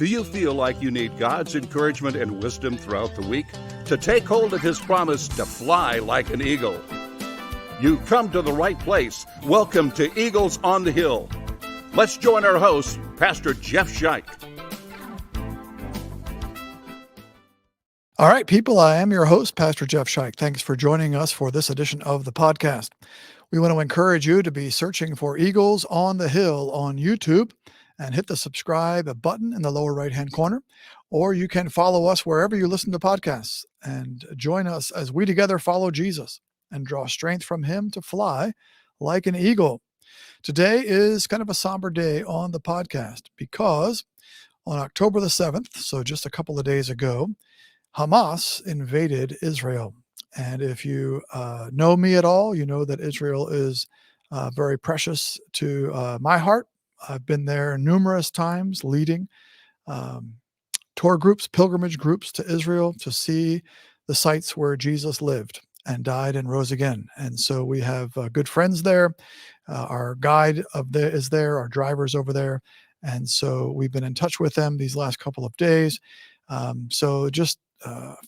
Do you feel like you need God's encouragement and wisdom throughout the week to take hold of His promise to fly like an eagle? You've come to the right place. Welcome to Eagles on the Hill. Let's join our host, Pastor Jeff Scheich. All right, people, I am your host, Pastor Jeff Scheich. Thanks for joining us for this edition of the podcast. We want to encourage you to be searching for Eagles on the Hill on YouTube and hit the subscribe button in the lower right-hand corner, or you can follow us wherever you listen to podcasts and join us as we together follow Jesus and draw strength from Him to fly like an eagle. Today is kind of a somber day on the podcast because on October the 7th, so just a couple of days ago, Hamas invaded Israel. And if you know me at all, you know that Israel is very precious to my heart. I've been there numerous times leading tour groups, pilgrimage groups to Israel to see the sites where Jesus lived and died and rose again. And so we have good friends there. Our guide is there, our driver's over there. And so we've been in touch with them these last couple of days. So just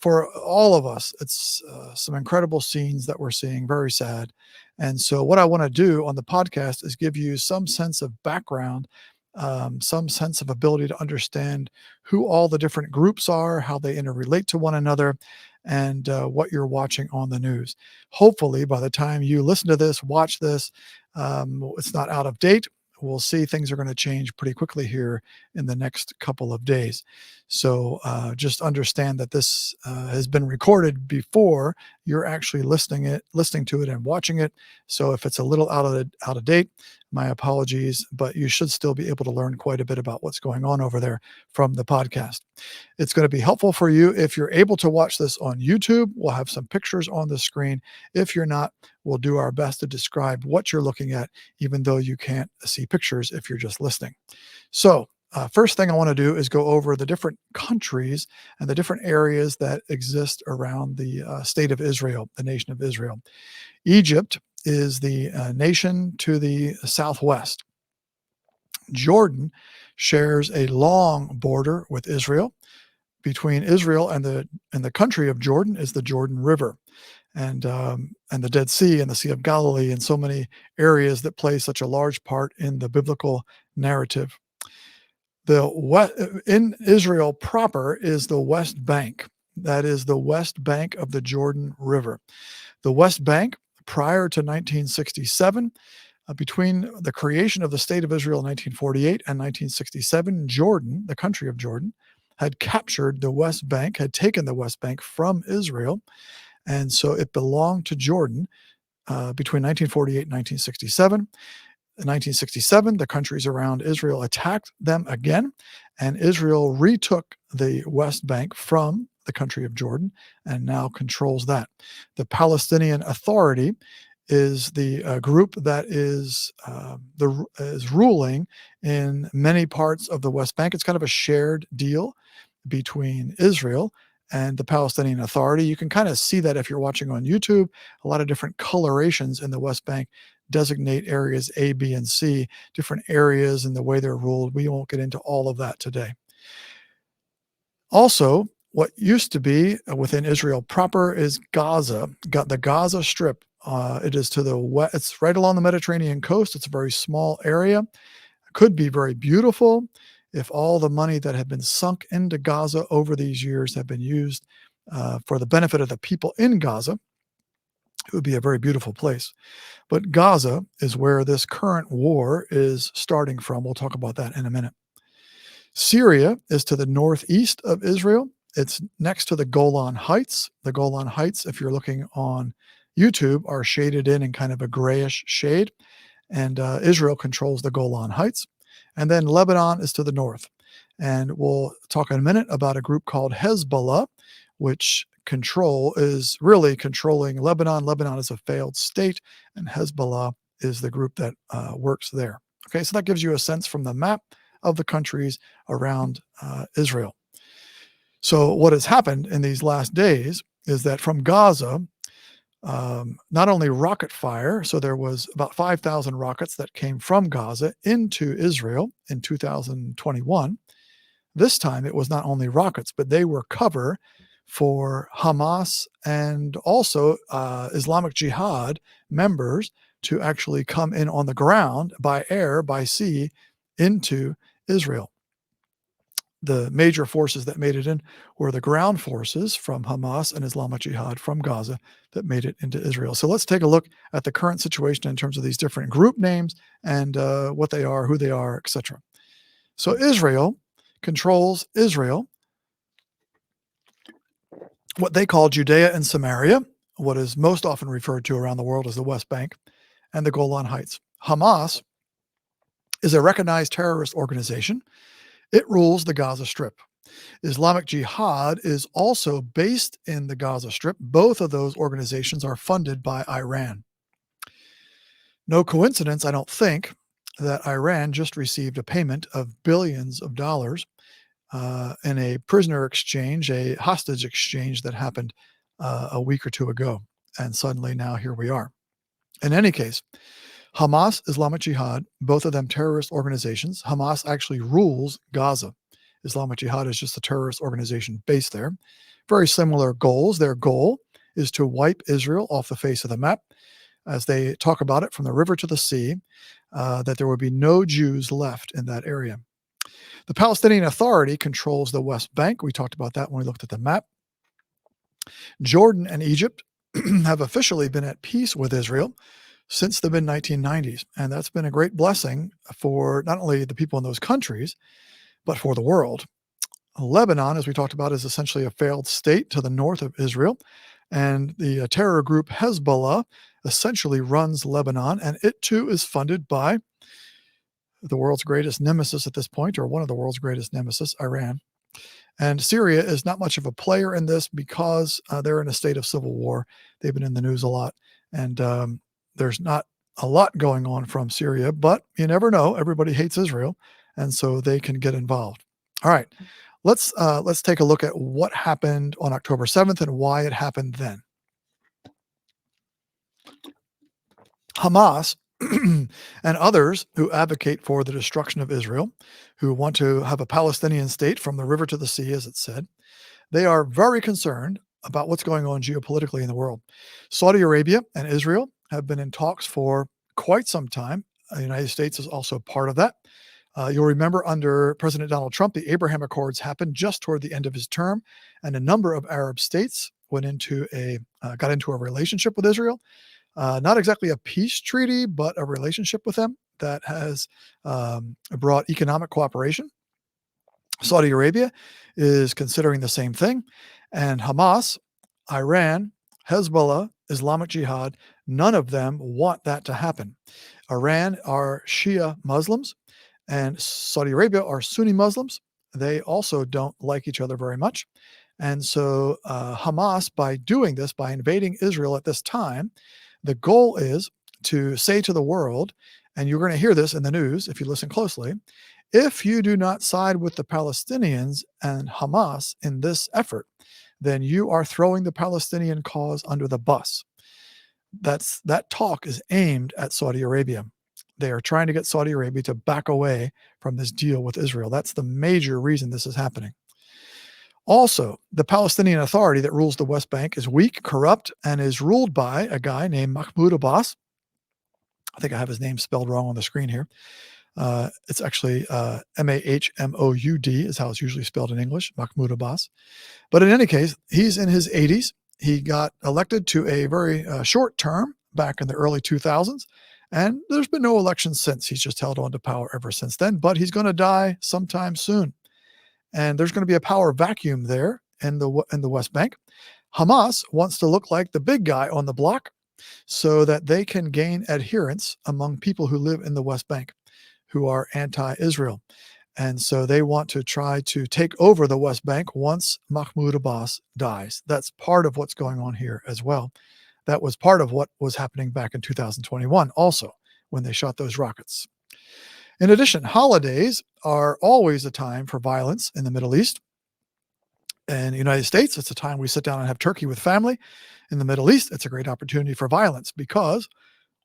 for all of us, it's some incredible scenes that we're seeing, very sad. And so what I want to do on the podcast is give you some sense of background, some sense of ability to understand who all the different groups are, how they interrelate to one another, and what you're watching on the news. Hopefully, by the time you listen to this, watch this, it's not out of date. We'll see things are going to change pretty quickly here in the next couple of days. So just understand that this has been recorded before you're actually listening to it and watching it. So if it's a little out of date, my apologies, but you should still be able to learn quite a bit about what's going on over there from the podcast. It's going to be helpful for you if you're able to watch this on YouTube. We'll have some pictures on the screen. If you're not, we'll do our best to describe what you're looking at, even though you can't see pictures if you're just listening. So first thing I want to do is go over the different countries and the different areas that exist around the state of Israel, the nation of Israel. Egypt is the nation to the southwest. Jordan shares a long border with Israel. Between Israel and the country of Jordan is the Jordan River, and the Dead Sea and the Sea of Galilee, and so many areas that play such a large part in the biblical narrative. In Israel proper is the West Bank. That is the West Bank of the Jordan River. The West Bank, prior to 1967, between the creation of the state of Israel in 1948 and 1967, Jordan, the country of Jordan, had captured the West Bank, had taken the West Bank from Israel, and so it belonged to Jordan between 1948 and 1967. In 1967, the countries around Israel attacked them again, and Israel retook the West Bank from the country of Jordan and now controls that. The Palestinian Authority is the group that is ruling in many parts of the West Bank. It's kind of a shared deal between Israel and the Palestinian Authority. You can kind of see that if you're watching on YouTube. A lot of different colorations in the West Bank designate areas A, B, and C, different areas and the way they're ruled. We won't get into all of that today. Also, what used to be within Israel proper is Gaza, the Gaza Strip. It is to the west. It's right along the Mediterranean coast. It's a very small area. It could be very beautiful if all the money that had been sunk into Gaza over these years had been used for the benefit of the people in Gaza. It would be a very beautiful place. But Gaza is where this current war is starting from. We'll talk about that in a minute. Syria is to the northeast of Israel. It's next to the Golan Heights. The Golan Heights, if you're looking on YouTube, are shaded in kind of a grayish shade. And Israel controls the Golan Heights. And then Lebanon is to the north. And we'll talk in a minute about a group called Hezbollah, which is really controlling Lebanon. Lebanon is a failed state, and Hezbollah is the group that works there. Okay, so that gives you a sense from the map of the countries around Israel. So what has happened in these last days is that from Gaza, not only rocket fire, so there was about 5,000 rockets that came from Gaza into Israel in 2021, This time it was not only rockets, but they were cover for Hamas and also Islamic Jihad members to actually come in on the ground, by air, by sea, into Israel. The major forces that made it in were the ground forces from Hamas and Islamic Jihad from Gaza that made it into Israel. So let's take a look at the current situation in terms of these different group names and what they are, who they are, etc. So Israel controls Israel, what they call Judea and Samaria, what is most often referred to around the world as the West Bank, and the Golan Heights. Hamas is a recognized terrorist organization. It rules the Gaza Strip. Islamic Jihad is also based in the Gaza Strip. Both of those organizations are funded by Iran. No coincidence, I don't think, that Iran just received a payment of billions of dollars in a prisoner exchange, a hostage exchange that happened a week or two ago. And suddenly now here we are. In any case, Hamas, Islamic Jihad, both of them terrorist organizations. Hamas actually rules Gaza. Islamic Jihad is just a terrorist organization based there. Very similar goals. Their goal is to wipe Israel off the face of the map, as they talk about it, from the river to the sea, that there would be no Jews left in that area. The Palestinian Authority controls the West Bank. We talked about that when we looked at the map. Jordan and Egypt have officially been at peace with Israel since the mid-1990s, and that's been a great blessing for not only the people in those countries, but for the world. Lebanon, as we talked about, is essentially a failed state to the north of Israel, and the terror group Hezbollah essentially runs Lebanon, and it too is funded by the world's greatest nemesis at this point, or one of the world's greatest nemesis, Iran. And Syria is not much of a player in this because they're in a state of civil war. They've been in the news a lot, and there's not a lot going on from Syria, but you never know. Everybody hates Israel, and so they can get involved. All right, let's take a look at what happened on October 7th and why it happened then. Hamas and others who advocate for the destruction of Israel, who want to have a Palestinian state from the river to the sea, as it said, they are very concerned about what's going on geopolitically in the world. Saudi Arabia and Israel have been in talks for quite some time. The United States is also part of that. You'll remember under President Donald Trump, the Abraham Accords happened just toward the end of his term, and a number of Arab states got into a relationship with Israel. Not exactly a peace treaty, but a relationship with them that has brought economic cooperation. Saudi Arabia is considering the same thing. And Hamas, Iran, Hezbollah, Islamic Jihad, none of them want that to happen. Iran are Shia Muslims, and Saudi Arabia are Sunni Muslims. They also don't like each other very much. And so Hamas, by doing this, by invading Israel at this time, the goal is to say to the world, and you're going to hear this in the news if you listen closely, if you do not side with the Palestinians and Hamas in this effort, then you are throwing the Palestinian cause under the bus. That talk is aimed at Saudi Arabia. They are trying to get Saudi Arabia to back away from this deal with Israel. That's the major reason this is happening. Also, the Palestinian Authority that rules the West Bank is weak, corrupt, and is ruled by a guy named Mahmoud Abbas. I think I have his name spelled wrong on the screen here. It's actually Mahmoud is how it's usually spelled in English, Mahmoud Abbas. But in any case, he's in his 80s. He got elected to a very short term back in the early 2000s, and there's been no election since. He's just held on to power ever since then, but he's going to die sometime soon. And there's going to be a power vacuum there in the West Bank. Hamas wants to look like the big guy on the block so that they can gain adherents among people who live in the West Bank, who are anti-Israel. And so they want to try to take over the West Bank once Mahmoud Abbas dies. That's part of what's going on here as well. That was part of what was happening back in 2021 also, when they shot those rockets. In addition, holidays are always a time for violence in the Middle East. In the United States, it's a time we sit down and have turkey with family. In the Middle East, it's a great opportunity for violence because,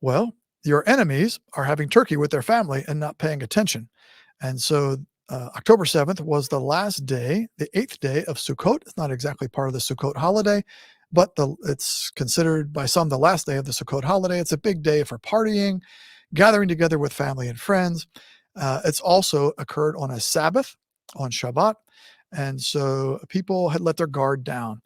well, your enemies are having turkey with their family and not paying attention. And so October 7th was the last day, the 8th day of Sukkot. It's not exactly part of the Sukkot holiday, but it's considered by some the last day of the Sukkot holiday. It's a big day for partying, gathering together with family and friends. It's also occurred on a Sabbath, on Shabbat, and so people had let their guard down.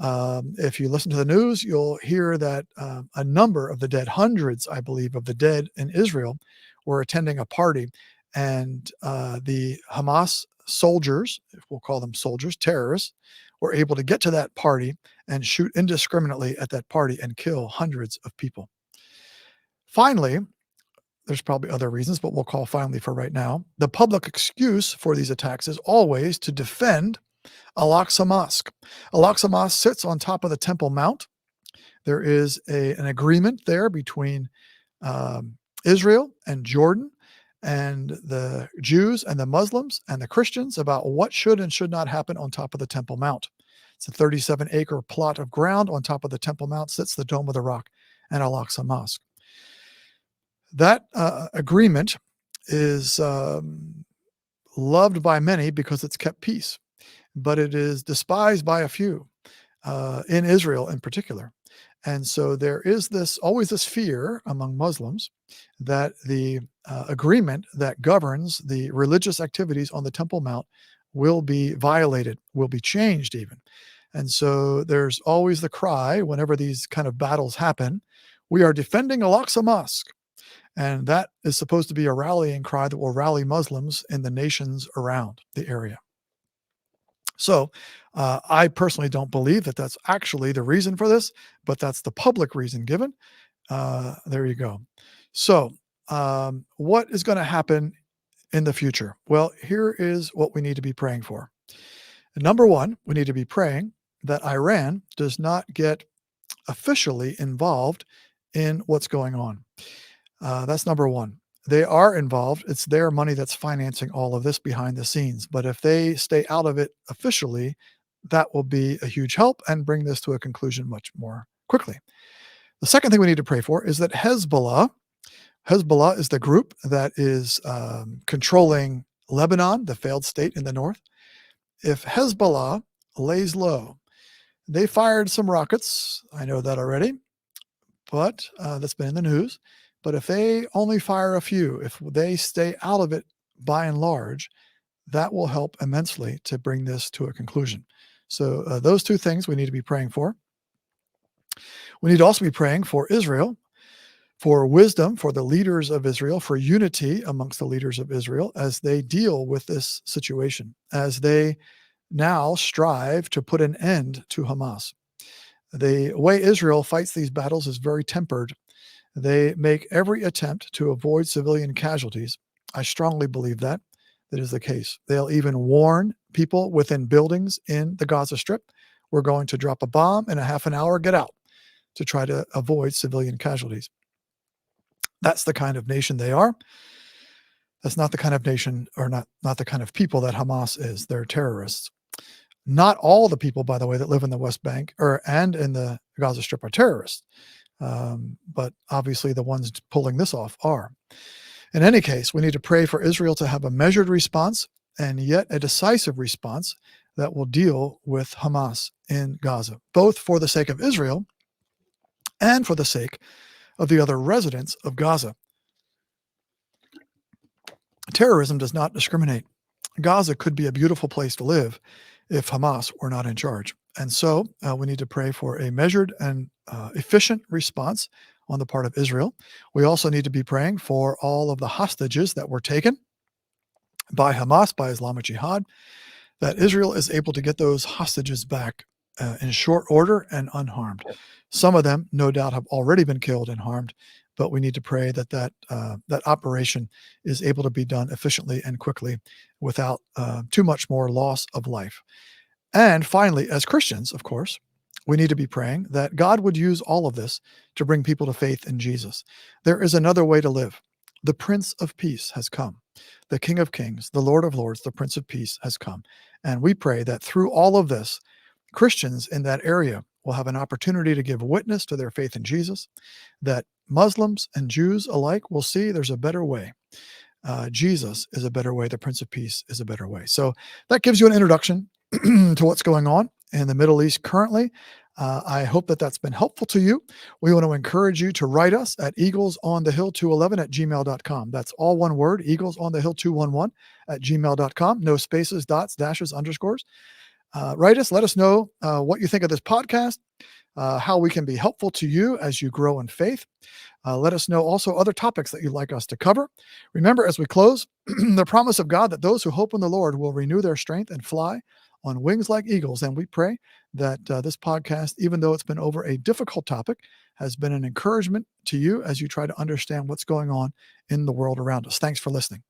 If you listen to the news, you'll hear that a number of the dead, hundreds, I believe, of the dead in Israel were attending a party, and the Hamas soldiers, if we'll call them soldiers, terrorists, were able to get to that party and shoot indiscriminately at that party and kill hundreds of people. Finally, there's probably other reasons, but we'll call finally for right now, the public excuse for these attacks is always to defend Al-Aqsa Mosque. Al-Aqsa Mosque sits on top of the Temple Mount. There is an agreement there between Israel and Jordan and the Jews and the Muslims and the Christians about what should and should not happen on top of the Temple Mount. It's a 37-acre plot of ground. On top of the Temple Mount sits the Dome of the Rock and Al-Aqsa Mosque. That agreement is loved by many because it's kept peace, but it is despised by a few, in Israel in particular. And so there is always this fear among Muslims that the agreement that governs the religious activities on the Temple Mount will be violated, will be changed even. And so there's always the cry whenever these kind of battles happen, we are defending Al-Aqsa Mosque. And that is supposed to be a rallying cry that will rally Muslims in the nations around the area. So I personally don't believe that that's actually the reason for this, but that's the public reason given. There you go. So what is going to happen in the future? Well, here is what we need to be praying for. Number one, we need to be praying that Iran does not get officially involved in what's going on. That's number one. They are involved. It's their money that's financing all of this behind the scenes. But if they stay out of it officially, that will be a huge help and bring this to a conclusion much more quickly. The second thing we need to pray for is that Hezbollah is the group that is controlling Lebanon, the failed state in the north. If Hezbollah lays low, they fired some rockets. I know that already, but that's been in the news. But if they only fire a few, if they stay out of it by and large, that will help immensely to bring this to a conclusion. So those two things we need to be praying for. We need to also be praying for Israel, for wisdom, for the leaders of Israel, for unity amongst the leaders of Israel as they deal with this situation, as they now strive to put an end to Hamas. The way Israel fights these battles is very tempered. They make every attempt to avoid civilian casualties. I strongly believe that is the case. They'll even warn people within buildings in the Gaza Strip, we're going to drop a bomb in a half an hour, get out, to try to avoid civilian casualties. That's the kind of nation they are. That's not the kind of nation, or not the kind of people that Hamas is. They're terrorists. Not all the people, by the way, that live in the West Bank and in the Gaza Strip are terrorists. But obviously the ones pulling this off are. In any case, we need to pray for Israel to have a measured response and yet a decisive response that will deal with Hamas in Gaza, both for the sake of Israel and for the sake of the other residents of Gaza. Terrorism does not discriminate. Gaza could be a beautiful place to live if Hamas were not in charge. And so we need to pray for a measured and efficient response on the part of Israel. We also need to be praying for all of the hostages that were taken by Hamas, by Islamic Jihad, that Israel is able to get those hostages back in short order and unharmed. Some of them, no doubt, have already been killed and harmed, but we need to pray that operation is able to be done efficiently and quickly without too much more loss of life. And finally, as Christians, of course, we need to be praying that God would use all of this to bring people to faith in Jesus. There is another way to live. The Prince of Peace has come. The King of Kings, the Lord of Lords, the Prince of Peace has come. And we pray that through all of this, Christians in that area will have an opportunity to give witness to their faith in Jesus, that Muslims and Jews alike will see there's a better way. Jesus is a better way. The Prince of Peace is a better way. So that gives you an introduction to what's going on in the Middle East currently. I hope that that's been helpful to you. We want to encourage you to write us at eaglesonthehill211@gmail.com. That's all one word, eaglesonthehill211@gmail.com. No spaces, dots, dashes, underscores. Write us. Let us know what you think of this podcast, how we can be helpful to you as you grow in faith. Let us know also other topics that you'd like us to cover. Remember, as we close, the promise of God that those who hope in the Lord will renew their strength and fly on wings like eagles. And we pray that this podcast, even though it's been over a difficult topic, has been an encouragement to you as you try to understand what's going on in the world around us. Thanks for listening.